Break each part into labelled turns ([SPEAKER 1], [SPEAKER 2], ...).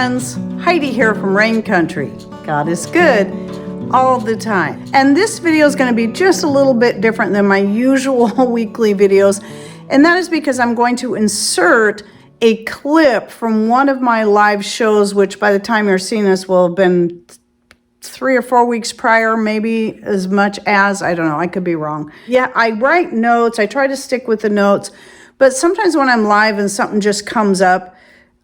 [SPEAKER 1] friends, Heidi here from Rain Country. God is good all the time. And this video is going to be just a little bit different than my usual weekly videos. And that is because I'm going to insert a clip from one of my live shows, which by the time you're seeing this will have been 3 or 4 weeks prior, maybe as much as, I don't know, I could be wrong. Yeah, I write notes. I try to stick with the notes. But sometimes when I'm live and something just comes up,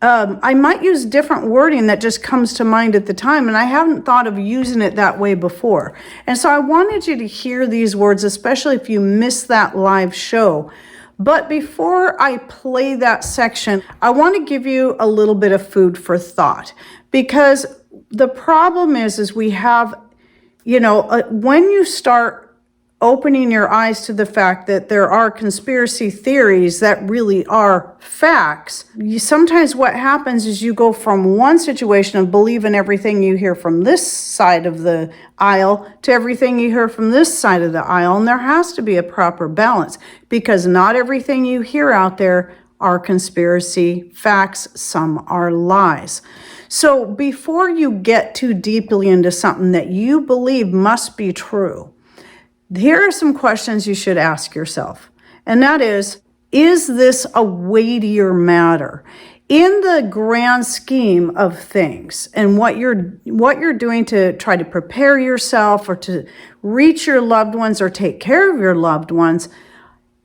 [SPEAKER 1] I might use different wording that just comes to mind at the time, and I haven't thought of using it that way before. And so I wanted you to hear these words, especially if you missed that live show. But before I play that section, I want to give you a little bit of food for thought, because the problem is we have, when you start opening your eyes to the fact that there are conspiracy theories that really are facts, sometimes what happens is you go from one situation of believing everything you hear from this side of the aisle to everything you hear from this side of the aisle. And there has to be a proper balance, because not everything you hear out there are conspiracy facts. Some are lies. So before you get too deeply into something that you believe must be true, here are some questions you should ask yourself. And that is this a weightier matter? In the grand scheme of things and what you're doing to try to prepare yourself or to reach your loved ones or take care of your loved ones,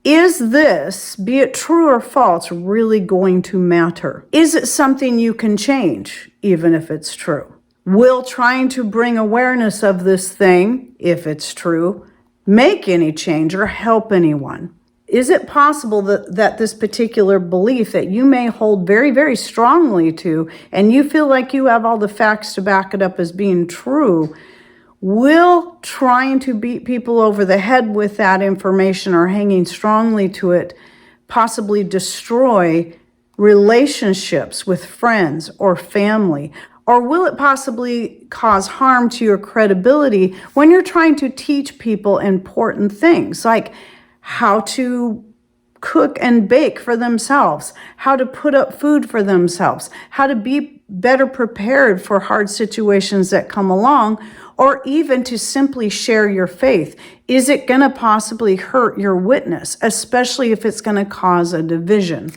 [SPEAKER 1] is this, be it true or false, really going to matter? Is it something you can change, even if it's true? Will trying to bring awareness of this thing, if it's true, make any change or help anyone? Is it possible that this particular belief that you may hold very, very strongly to, and you feel like you have all the facts to back it up as being true, will trying to beat people over the head with that information or hanging strongly to it possibly destroy relationships with friends or family? Or will it possibly cause harm to your credibility when you're trying to teach people important things, like how to cook and bake for themselves, how to put up food for themselves, how to be better prepared for hard situations that come along, or even to simply share your faith? Is it going to possibly hurt your witness, especially if it's going to cause a division?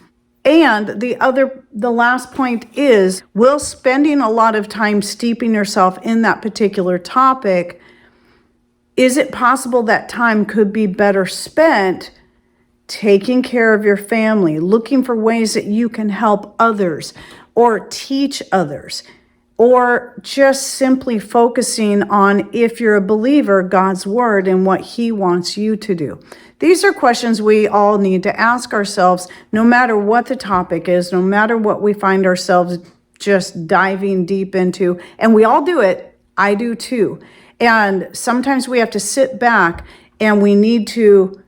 [SPEAKER 1] And the last point is, will spending a lot of time steeping yourself in that particular topic, is it possible that time could be better spent taking care of your family, looking for ways that you can help others or teach others, or just simply focusing on, if you're a believer, God's word and what he wants you to do? These are questions we all need to ask ourselves, no matter what the topic is, no matter what we find ourselves just diving deep into. And we all do it. I do too. And sometimes we have to sit back and we need to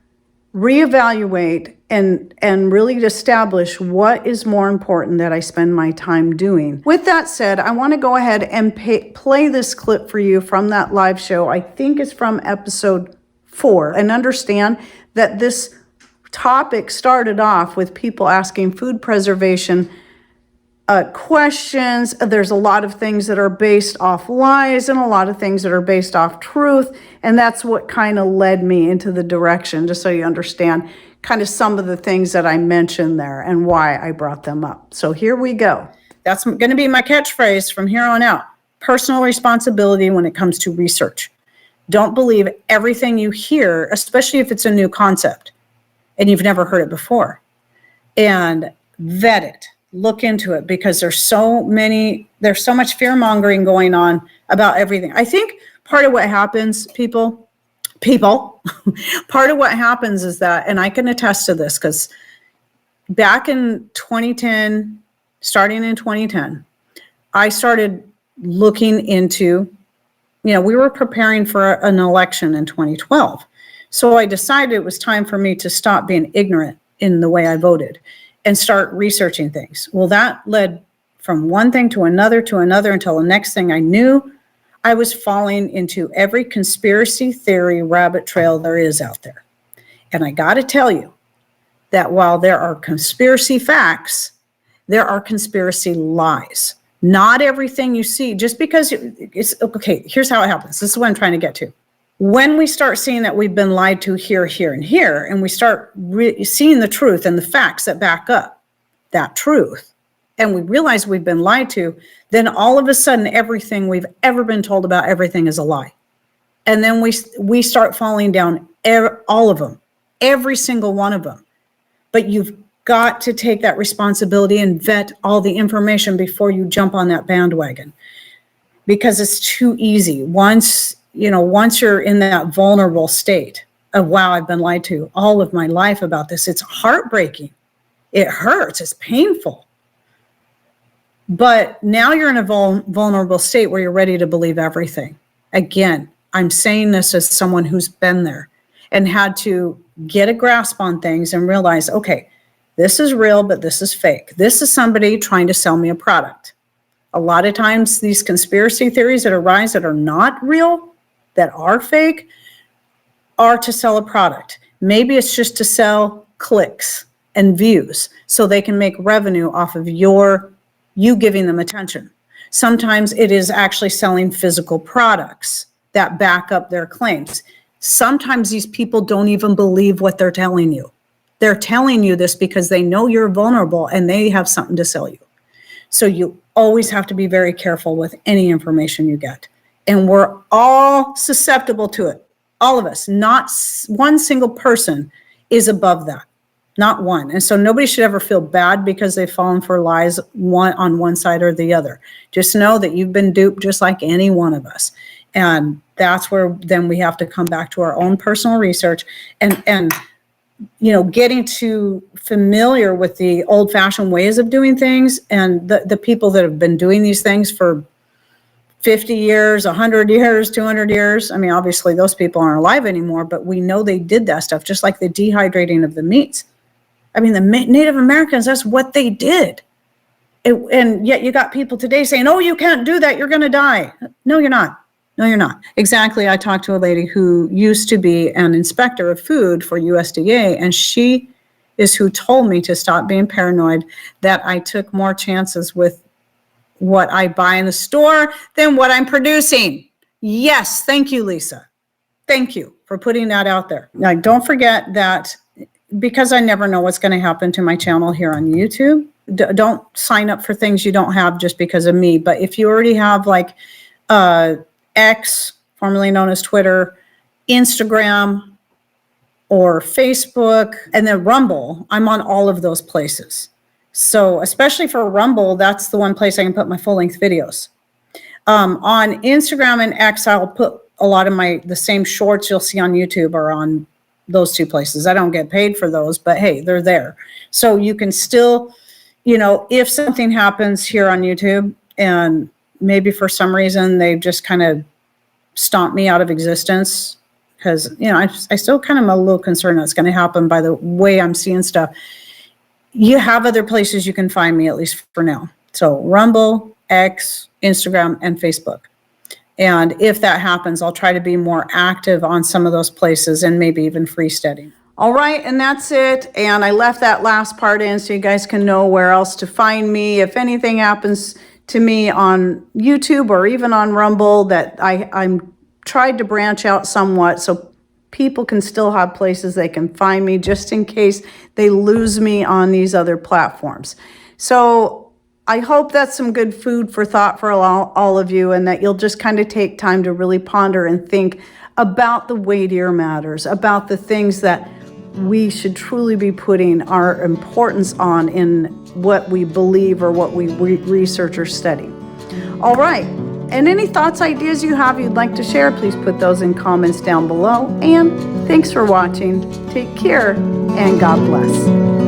[SPEAKER 1] reevaluate and really establish what is more important that I spend my time doing. With that said, I want to go ahead and play this clip for you from that live show. I think it's from episode 4. And understand that this topic started off with people asking food preservation questions. There's a lot of things that are based off lies and a lot of things that are based off truth. And that's what kind of led me into the direction, just so you understand kind of some of the things that I mentioned there and why I brought them up. So here we go. That's going to be my catchphrase from here on out. Personal responsibility when it comes to research. Don't believe everything you hear, especially if it's a new concept and you've never heard it before. And vet it. Look into it, because there's so much fear mongering going on about everything. I think part of what happens, people, part of what happens is that, and I can attest to this, because back in 2010, starting in 2010, I started looking into, we were preparing for an election in 2012. So I decided it was time for me to stop being ignorant in the way I voted and start researching things. Well, that led from one thing to another until the next thing I knew, I was falling into every conspiracy theory rabbit trail there is out there. And I got to tell you that while there are conspiracy facts, there are conspiracy lies. Not everything you see, just because it's okay. Here's how it happens. This is what I'm trying to get to. When we start seeing that we've been lied to here, here, and here, and we start seeing the truth and the facts that back up that truth, and we realize we've been lied to, then all of a sudden, everything we've ever been told about everything is a lie. And then we start falling down all of them, every single one of them. But you've got to take that responsibility and vet all the information before you jump on that bandwagon, because it's too easy. Once you're in that vulnerable state of, wow, I've been lied to all of my life about this, it's heartbreaking. It hurts. It's painful. But now you're in a vulnerable state where you're ready to believe everything. Again, I'm saying this as someone who's been there and had to get a grasp on things and realize, okay, this is real, but this is fake. This is somebody trying to sell me a product. A lot of times these conspiracy theories that arise that are not real, that are fake, are to sell a product. Maybe it's just to sell clicks and views so they can make revenue off of you giving them attention. Sometimes it is actually selling physical products that back up their claims. Sometimes these people don't even believe what they're telling you. They're telling you this because they know you're vulnerable and they have something to sell you. So you always have to be very careful with any information you get. And we're all susceptible to it. All of us. Not one single person is above that. Not one. And so nobody should ever feel bad because they've fallen for lies on one side or the other. Just know that you've been duped just like any one of us. And that's where then we have to come back to our own personal research and getting too familiar with the old-fashioned ways of doing things, and the people that have been doing these things for 50 years, 100 years, 200 years. I mean, obviously those people aren't alive anymore, but we know they did that stuff, just like the dehydrating of the meats. I mean, the Native Americans, that's what they did. And yet you got people today saying, oh, you can't do that, you're going to die. No, you're not. No, you're not. Exactly. I talked to a lady who used to be an inspector of food for USDA, and she is who told me to stop being paranoid, that I took more chances with what I buy in the store than what I'm producing. Yes. Thank you, Lisa. Thank you for putting that out there. Now, don't forget that, because I never know what's going to happen to my channel here on YouTube. Don't sign up for things you don't have just because of me. But if you already have like X, formerly known as Twitter, Instagram, or Facebook, and then Rumble, I'm on all of those places. So especially for Rumble, that's the one place I can put my full-length videos. On Instagram and X, I'll put a lot of the same shorts you'll see on YouTube are on those two places. I don't get paid for those, but hey, they're there. So you can still, if something happens here on YouTube and maybe for some reason they've just kind of stomped me out of existence, because, I still kind of am a little concerned that's going to happen by the way I'm seeing stuff. You have other places you can find me, at least for now. So Rumble, X, Instagram, and Facebook. And if that happens, I'll try to be more active on some of those places and maybe even freesteading. All right, and that's it. And I left that last part in so you guys can know where else to find me. If anything happens to me on YouTube or even on Rumble, that I'm tried to branch out somewhat so people can still have places they can find me, just in case they lose me on these other platforms. So I hope that's some good food for thought for all of you, and that you'll just kind of take time to really ponder and think about the weightier matters, about the things that we should truly be putting our importance on in what we believe or what we research or study. All right. And any thoughts, ideas you have you'd like to share, please put those in comments down below. And thanks for watching. Take care and God bless.